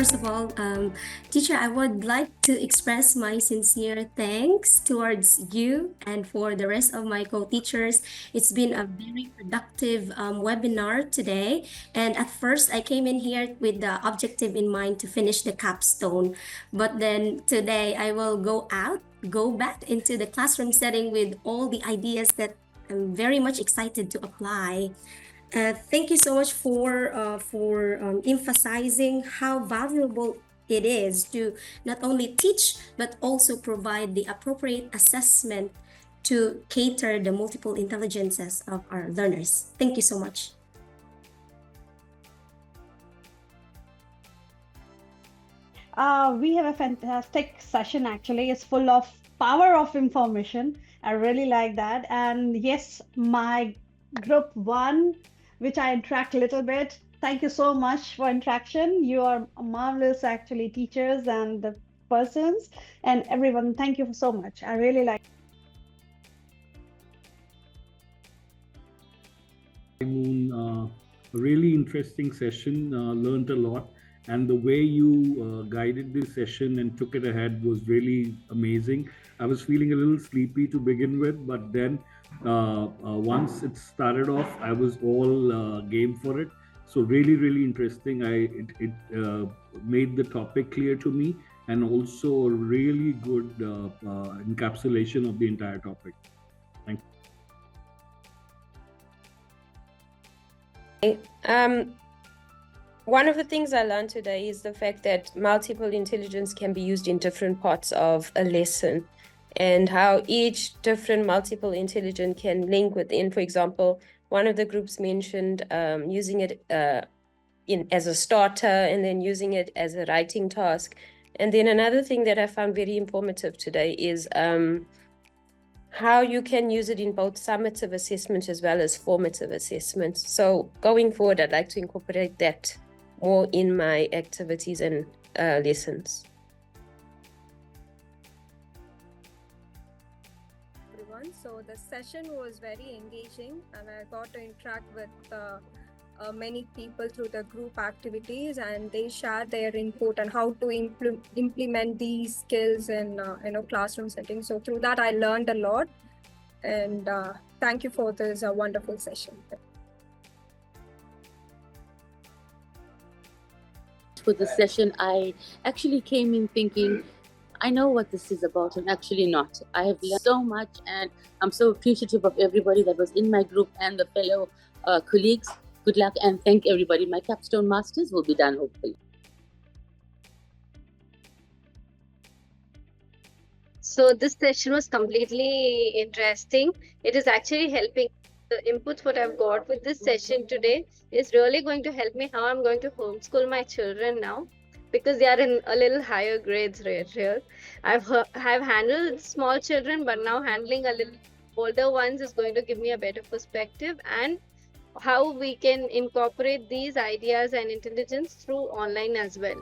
first of all, teacher, I would like to express my sincere thanks towards you and for the rest of my co-teachers. It's been a very productive webinar today. And at first, I came in here with the objective in mind to finish the capstone. But then today, I will go back into the classroom setting with all the ideas that I'm very much excited to apply. Thank you so much for emphasizing how valuable it is to not only teach but also provide the appropriate assessment to cater the multiple intelligences of our learners. Thank you so much. We have a fantastic session actually. It's full of power of information. I really like that. And yes, my group one, which I interact a little bit. Thank you so much for interaction. You are marvelous actually teachers and the persons and everyone. Thank you so much. I really like. Really interesting session, learned a lot, and the way you guided this session and took it ahead was really amazing. I was feeling a little sleepy to begin with, but then once it started off, I was all game for it. So really interesting. It made the topic clear to me, and also a really good encapsulation of the entire topic. Thank you. One of the things I learned today is the fact that multiple intelligence can be used in different parts of a lesson, and how each different multiple intelligence can link within. For example, one of the groups mentioned using it as a starter and then using it as a writing task. And then another thing that I found very informative today is how you can use it in both summative assessment as well as formative assessment. So going forward, I'd like to incorporate that more in my activities and lessons. Everyone, so the session was very engaging and I got to interact with many people through the group activities, and they shared their input on how to implement these skills in classroom settings. So through that I learned a lot, and thank you for this wonderful session. For the session, I actually came in thinking I know what this is about, and actually not. I have learned so much, and I'm so appreciative of everybody that was in my group and the fellow colleagues. Good luck and thank everybody. My capstone masters will be done hopefully. So this session was completely interesting. It is actually helping. The inputs what I've got with this session today is really going to help me how I'm going to homeschool my children now, because they are in a little higher grades right here. I've handled small children, but now handling a little older ones is going to give me a better perspective, and how we can incorporate these ideas and intelligence through online as well.